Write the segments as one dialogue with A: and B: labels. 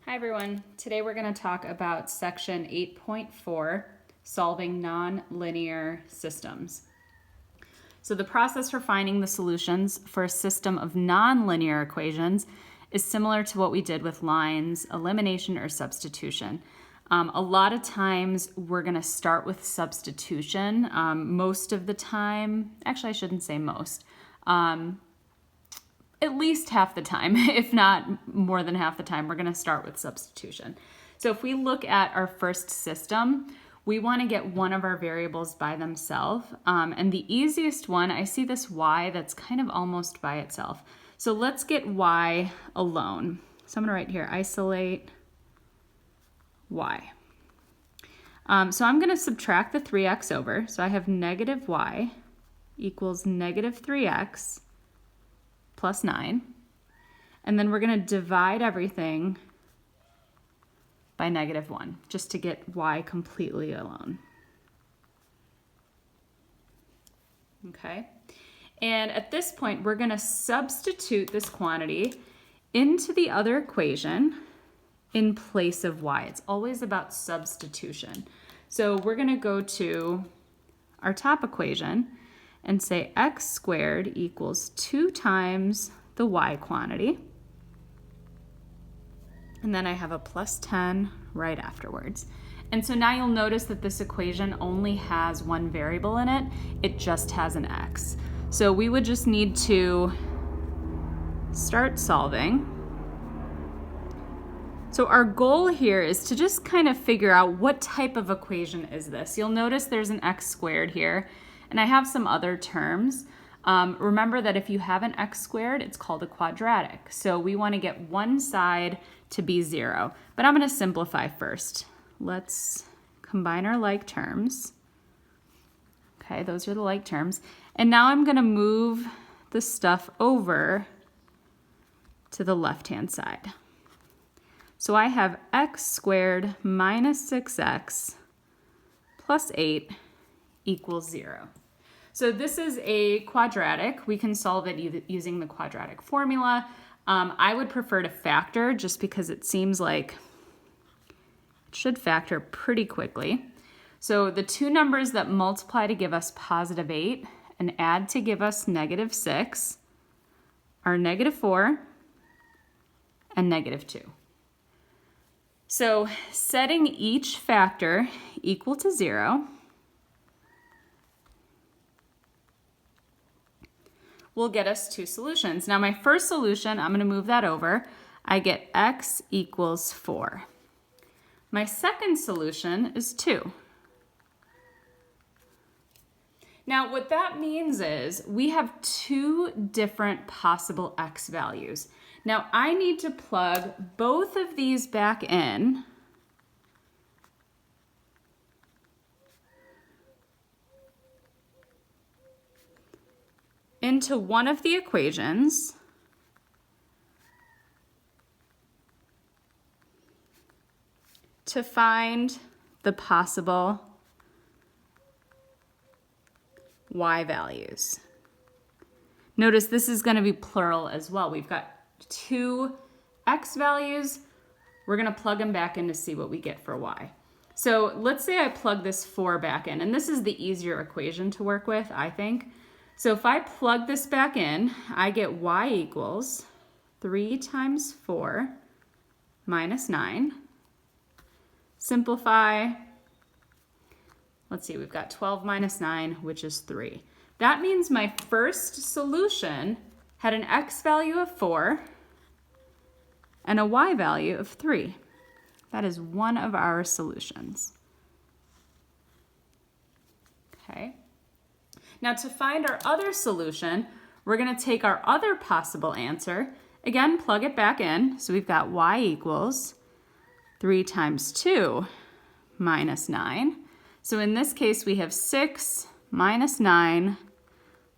A: Hi everyone. Today we're going to talk about section 8.4, solving nonlinear systems. So the process for finding the solutions for a system of nonlinear equations is similar to what we did with lines, elimination, or substitution. A lot of times we're going to start with substitution. Most of the time, actually I shouldn't say most, at least half the time, if not more than half the time, we're going to start with substitution. So if we look at our first system, we want to get one of our variables by themselves. And the easiest one, I see this y that's kind of almost by itself. So let's get y alone. So I'm going to write here, isolate y. So I'm going to subtract the 3x over. So I have negative y equals negative 3x plus 9. And then we're going to divide everything by negative 1, just to get y completely alone. Okay? And at this point, we're going to substitute this quantity into the other equation in place of y. It's always about substitution. So we're going to go to our top equation and say x squared equals 2 times the y quantity. And then I have a plus 10 right afterwards. And so now you'll notice that this equation only has one variable in it. It just has an x. So we would just need to start solving. So our goal here is to just kind of figure out what type of equation is this. You'll notice there's an x squared here, and I have some other terms. Remember that if you have an x squared, it's called a quadratic. So we want to get one side to be 0. But I'm going to simplify first. Let's combine our like terms. Okay, those are the like terms. And now I'm going to move the stuff over to the left-hand side. So I have x squared minus 6x plus 8 equals 0. So this is a quadratic. We can solve it using the quadratic formula. I would prefer to factor just because it seems like it should factor pretty quickly. So the two numbers that multiply to give us positive 8 and add to give us negative 6 are negative 4 and negative 2. So setting each factor equal to 0, will get us two solutions. Now my first solution, I'm going to move that over. I get x equals 4. My second solution is 2. Now what that means is we have two different possible x values. Now I need to plug both of these back in into one of the equations to find the possible y values. Notice this is going to be plural as well. We've got two x values. We're going to plug them back in to see what we get for y. So let's say I plug this 4 back in, and this is the easier equation to work with, I think. So if I plug this back in, I get y equals 3 times 4 minus 9. Simplify. Let's see, we've got 12 minus 9, which is 3. That means my first solution had an x value of 4 and a y value of 3. That is one of our solutions. Okay. Now to find our other solution, we're going to take our other possible answer, again, plug it back in. So we've got y equals 3 times 2 minus 9. So in this case, we have 6 minus 9,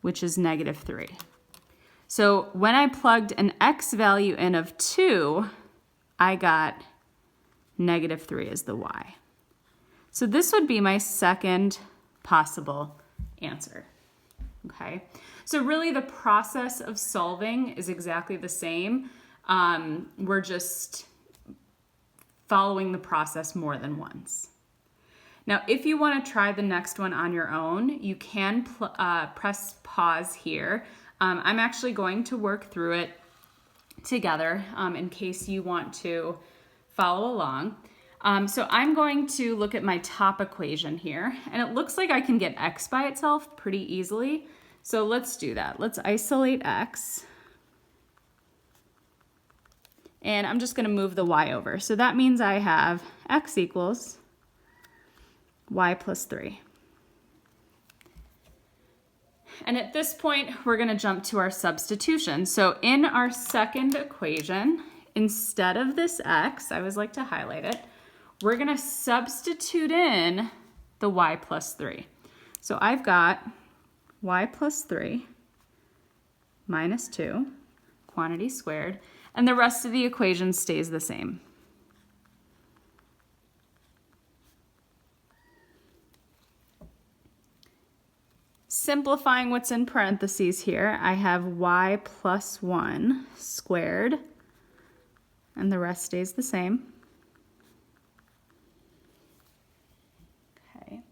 A: which is negative 3. So when I plugged an x value in of 2, I got negative 3 as the y. So this would be my second possible answer. Okay, so really the process of solving is exactly the same. We're just following the process more than once. Now, if you want to try the next one on your own, you can press pause here. I'm actually going to work through it together in case you want to follow along. So I'm going to look at my top equation here, and it looks like I can get x by itself pretty easily. So let's do that. Let's isolate x. And I'm just going to move the y over. So that means I have x equals y plus 3. And at this point, we're going to jump to our substitution. So in our second equation, instead of this x, I always like to highlight it, we're going to substitute in the y plus 3. So I've got y plus 3 minus 2, quantity squared, and the rest of the equation stays the same. Simplifying what's in parentheses here, I have y plus 1 squared, and the rest stays the same. Okay.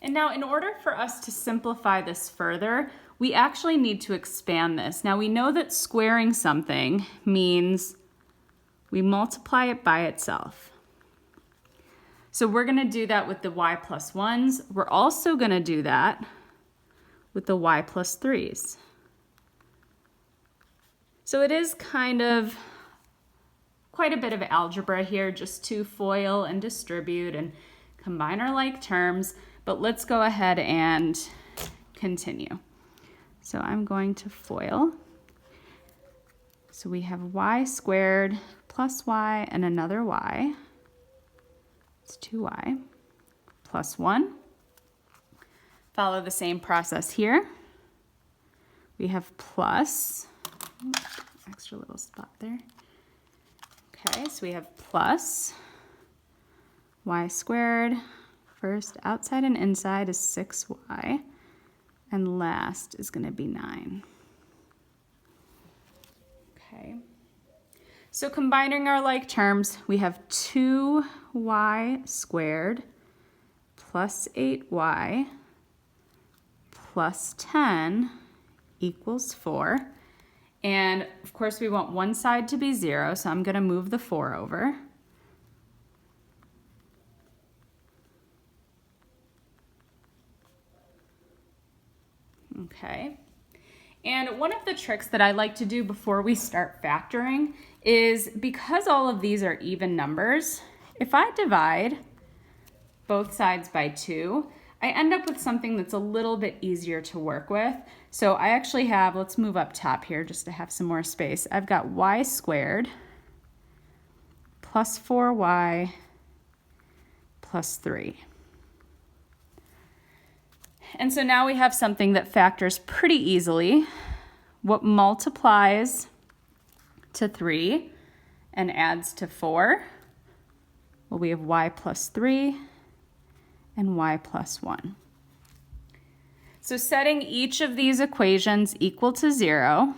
A: And now in order for us to simplify this further, we actually need to expand this. Now we know that squaring something means we multiply it by itself. So we're going to do that with the y plus 1s. We're also going to do that with the y plus 3s. So it is kind of quite a bit of algebra here just to FOIL and distribute and combine our like terms, but let's go ahead and continue. So I'm going to FOIL. So we have y squared plus y and another y. It's 2y plus 1. Follow the same process here. We have plus, extra little spot there. Okay, so we have plus y squared. First, outside and inside is 6y, and last is going to be 9. Okay, so combining our like terms, we have 2y squared plus 8y plus 10 equals 4. And of course we want one side to be 0, so I'm going to move the 4 over. Okay. And one of the tricks that I like to do before we start factoring is, because all of these are even numbers, if I divide both sides by 2, I end up with something that's a little bit easier to work with. So I actually have, let's move up top here just to have some more space. I've got y squared plus 4y plus 3. And so now we have something that factors pretty easily. What multiplies to 3 and adds to 4? Well, we have y plus 3 and y plus 1. So setting each of these equations equal to 0,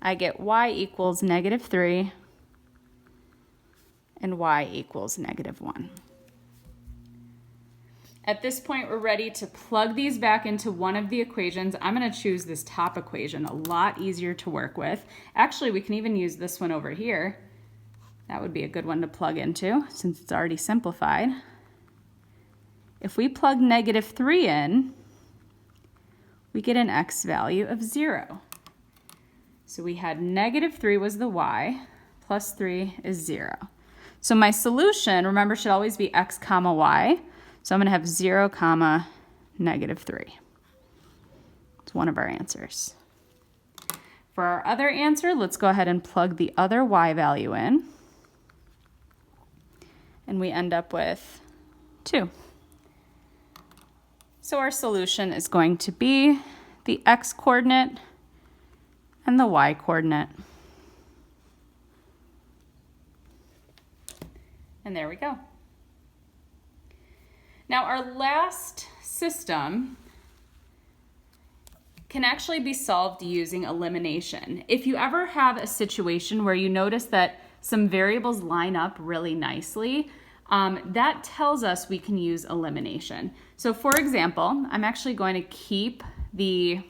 A: I get y equals -3 and y equals -1. At this point, we're ready to plug these back into one of the equations. I'm going to choose this top equation, a lot easier to work with. Actually, we can even use this one over here. That would be a good one to plug into since it's already simplified. If we plug -3 in, we get an x value of 0. So we had -3 was the y, plus 3 is 0. So my solution, remember, should always be x comma y. So I'm going to have 0 comma -3. It's one of our answers. For our other answer, let's go ahead and plug the other y value in. And we end up with 2. So our solution is going to be the x coordinate and the y coordinate. And there we go. Now our last system can actually be solved using elimination. If you ever have a situation where you notice that some variables line up really nicely, that tells us we can use elimination. So for example, I'm actually going to keep the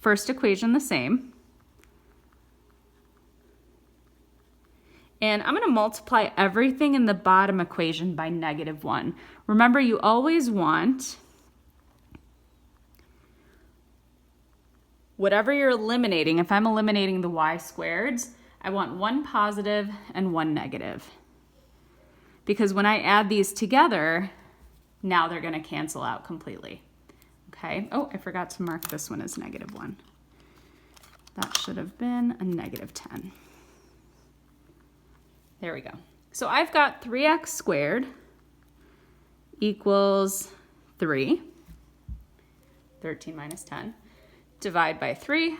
A: first equation the same. And I'm going to multiply everything in the bottom equation by -1. Remember, you always want whatever you're eliminating. If I'm eliminating the y squareds, I want one positive and one negative. Because when I add these together, now they're going to cancel out completely. Okay. Oh, I forgot to mark this one as -1. That should have been a -10. There we go. So I've got 3x squared equals 3. 13 minus 10. Divide by 3.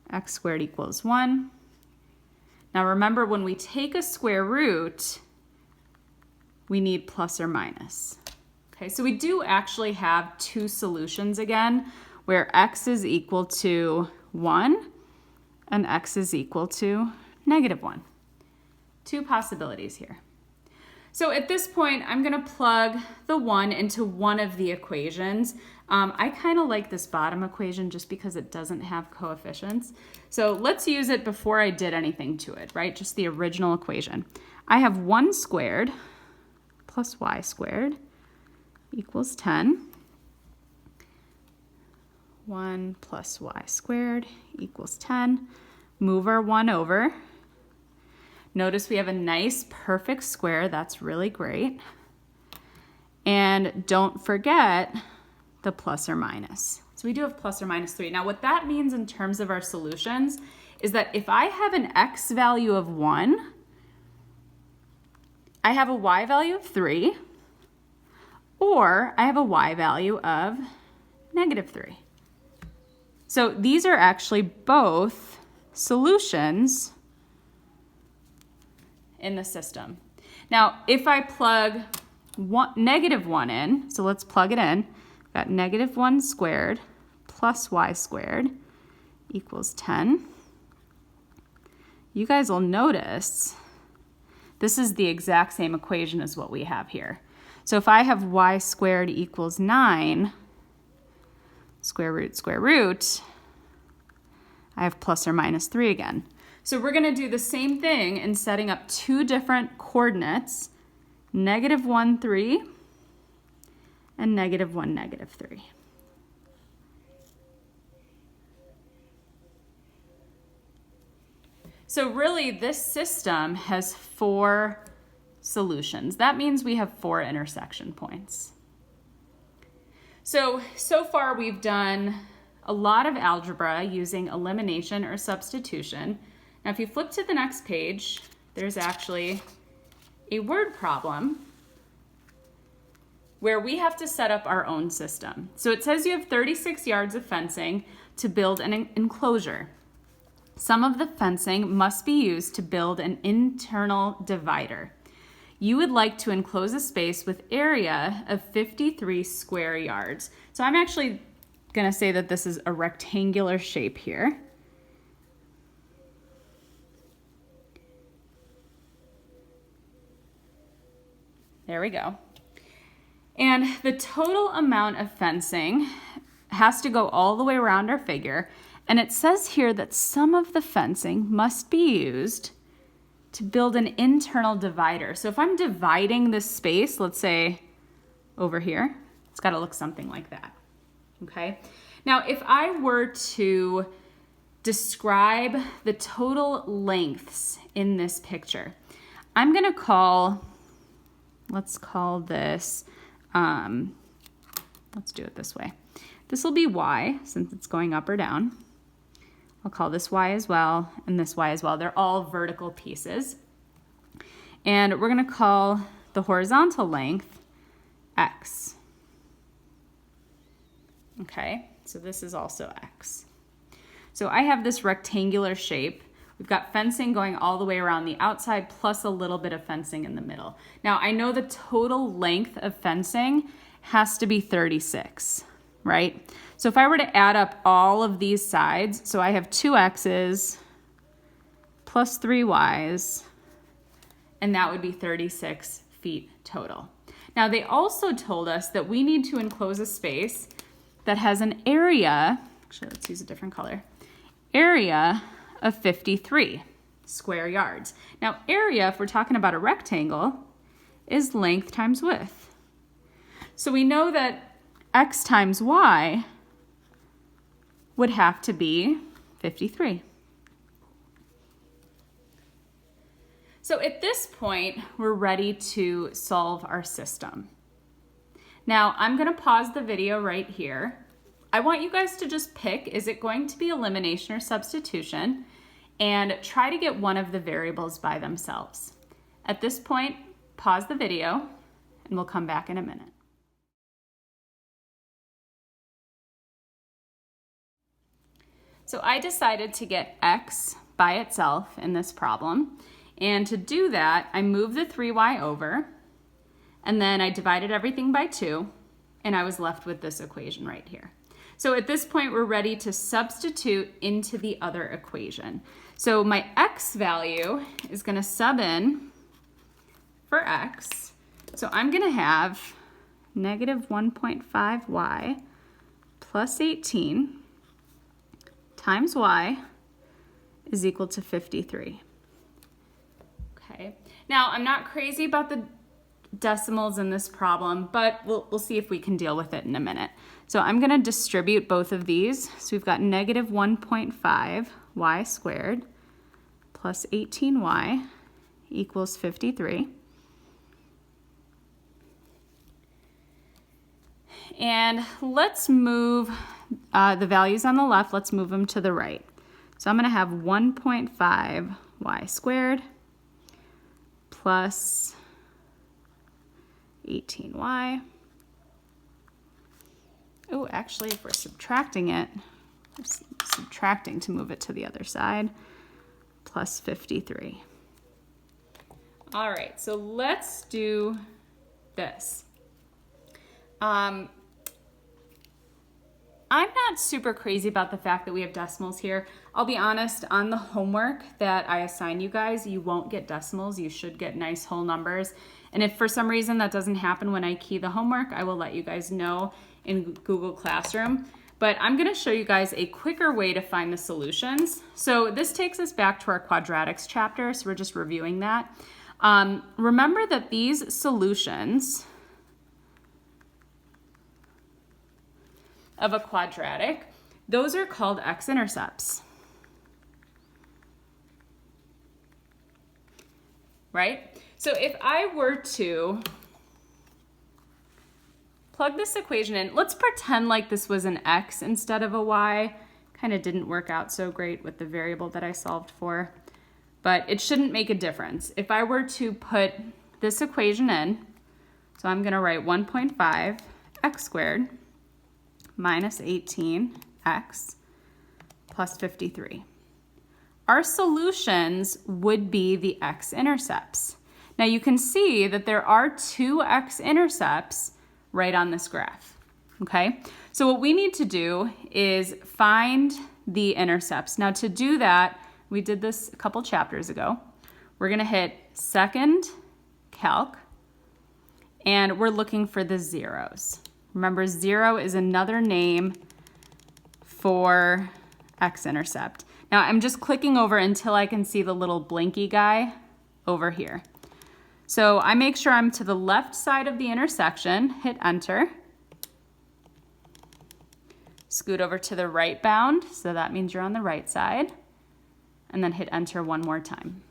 A: X squared equals 1. Now remember, when we take a square root, we need plus or minus. Okay, so we do actually have two solutions again, where x is equal to 1 and x is equal to -1. Two possibilities here. So at this point, I'm going to plug the 1 into one of the equations. I kind of like this bottom equation just because it doesn't have coefficients. So let's use it before I did anything to it, right? Just the original equation. I have 1 squared plus y squared equals 10. 1 plus y squared equals 10. Move our 1 over. Notice we have a nice perfect square. That's really great. And don't forget the plus or minus. So we do have plus or minus 3. Now what that means in terms of our solutions is that if I have an x value of 1, I have a y value of 3, or I have a y value of -3. So these are actually both solutions in the system. Now, if I plug -1 in, so let's plug it in, we've got -1 squared plus y squared equals 10. You guys will notice this is the exact same equation as what we have here. So if I have y squared equals 9, square root, I have plus or minus 3 again. So we're going to do the same thing in setting up two different coordinates, -1, 3, and -1, -3. So really, this system has 4 solutions. That means we have 4 intersection points. So far we've done a lot of algebra using elimination or substitution. Now, if you flip to the next page, there's actually a word problem where we have to set up our own system. So it says you have 36 yards of fencing to build an enclosure. Some of the fencing must be used to build an internal divider. You would like to enclose a space with area of 53 square yards. So I'm actually going to say that this is a rectangular shape here. There we go. And the total amount of fencing has to go all the way around our figure. And it says here that some of the fencing must be used to build an internal divider. So if I'm dividing this space, let's say over here, it's got to look something like that. Okay. Now, if I were to describe the total lengths in this picture, I'm going to call, let's call this, let's do it this way. This will be y, since it's going up or down. I'll call this y as well, and this y as well. They're all vertical pieces. And we're going to call the horizontal length x. Okay, so this is also x. So I have this rectangular shape. We've got fencing going all the way around the outside plus a little bit of fencing in the middle. Now I know the total length of fencing has to be 36. right? So if I were to add up all of these sides, so I have 2x's plus 3y's, and that would be 36 feet total. Now they also told us that we need to enclose a space that has an area, actually let's use a different color, area of 53 square yards. Now area, if we're talking about a rectangle, is length times width. So we know that x times y would have to be 53. So at this point, we're ready to solve our system. Now I'm gonna pause the video right here. I want you guys to just pick, is it going to be elimination or substitution? And try to get one of the variables by themselves. At this point, pause the video and we'll come back in a minute. So I decided to get x by itself in this problem. And to do that, I moved the 3y over, and then I divided everything by 2, and I was left with this equation right here. So at this point, we're ready to substitute into the other equation. So my x value is going to sub in for x. So I'm going to have negative 1.5y plus 18 times y is equal to 53. Okay. Now, I'm not crazy about the decimals in this problem, but we'll see if we can deal with it in a minute. So I'm going to distribute both of these. So we've got negative 1.5 y squared plus 18y equals 53. And let's move the values on the left, let's move them to the right. So I'm going to have 1.5 y squared plus 18y. Oh, actually, if we're subtracting it, we're subtracting to move it to the other side, plus 53. All right, so let's do this. I'm not super crazy about the fact that we have decimals here. I'll be honest, on the homework that I assign you guys, you won't get decimals. You should get nice whole numbers. And if for some reason that doesn't happen when I key the homework, I will let you guys know in Google Classroom. But I'm going to show you guys a quicker way to find the solutions. So this takes us back to our quadratics chapter, so we're just reviewing that. Remember that these solutions of a quadratic, those are called x-intercepts, right? So if I were to plug this equation in, let's pretend like this was an x instead of a y. Kind of didn't work out so great with the variable that I solved for, but it shouldn't make a difference. If I were to put this equation in, so I'm gonna write 1.5 x squared minus 18x plus 53. Our solutions would be the x-intercepts. Now you can see that there are two x-intercepts right on this graph, okay? So what we need to do is find the intercepts. Now to do that, we did this a couple chapters ago. We're gonna hit second calc, and we're looking for the zeros. Remember, 0 is another name for x-intercept. Now I'm just clicking over until I can see the little blinky guy over here. So I make sure I'm to the left side of the intersection, hit enter. Scoot over to the right bound, so that means you're on the right side, and then hit enter one more time.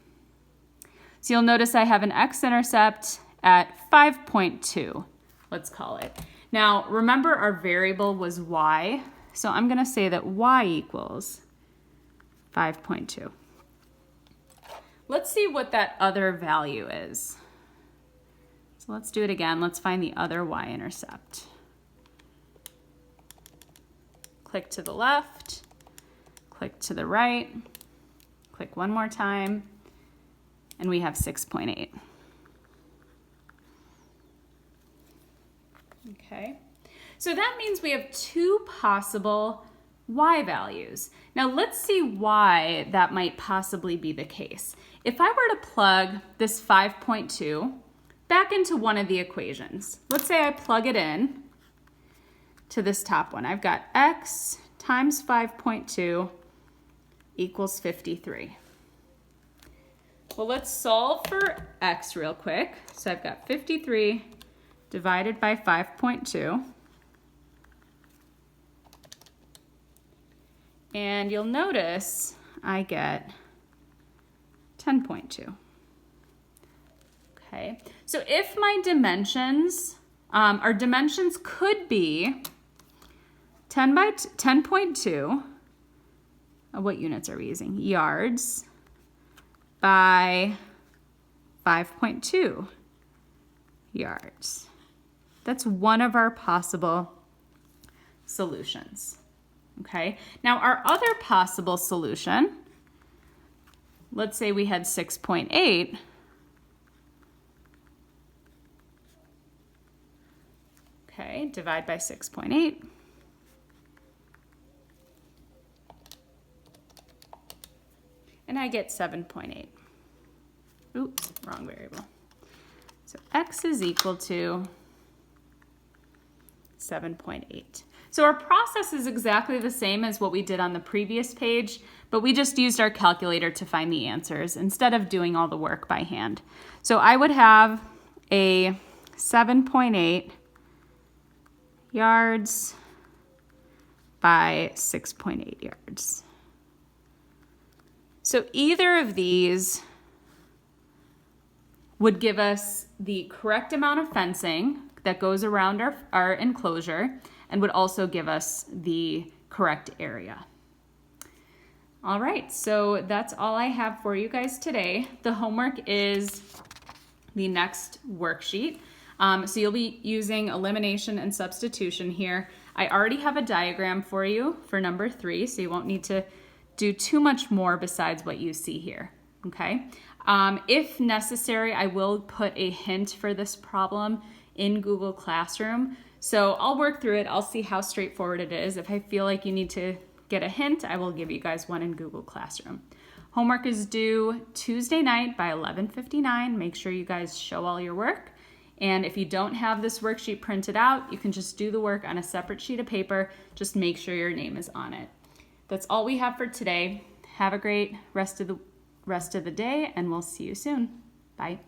A: So you'll notice I have an x-intercept at 5.2, let's call it. Now, remember our variable was y, so I'm going to say that y equals 5.2. Let's see what that other value is. So let's do it again. Let's find the other y-intercept. Click to the left, click to the right, click one more time, and we have 6.8. Okay, So that means we have two possible y values. Now let's see why that might possibly be the case. If I were to plug this 5.2 back into one of the equations, let's say I plug it in to this top one. I've got x times 5.2 equals 53. Well, let's solve for x real quick. So I've got 53 divided by 5.2. And you'll notice I get 10.2. Okay, so if my dimensions, our dimensions could be 10 by 10.2, what units are we using? Yards by 5.2 yards. That's one of our possible solutions. Okay, now our other possible solution, let's say we had 6.8. Okay, divide by 6.8. And I get 7.8. Oops, wrong variable. So x is equal to 7.8. So our process is exactly the same as what we did on the previous page, but we just used our calculator to find the answers instead of doing all the work by hand. So I would have a 7.8 yards by 6.8 yards. So either of these would give us the correct amount of fencing that goes around our enclosure and would also give us the correct area. All right, so that's all I have for you guys today. The homework is the next worksheet. So you'll be using elimination and substitution here. I already have a diagram for you for number 3, so you won't need to do too much more besides what you see here, okay? If necessary, I will put a hint for this problem in Google Classroom. So I'll work through it. I'll see how straightforward it is. If I feel like you need to get a hint, I will give you guys one in Google Classroom. Homework is due Tuesday night by 11:59. Make sure you guys show all your work. And if you don't have this worksheet printed out, you can just do the work on a separate sheet of paper. Just make sure your name is on it. That's all we have for today. Have a great rest of the day, and we'll see you soon. Bye.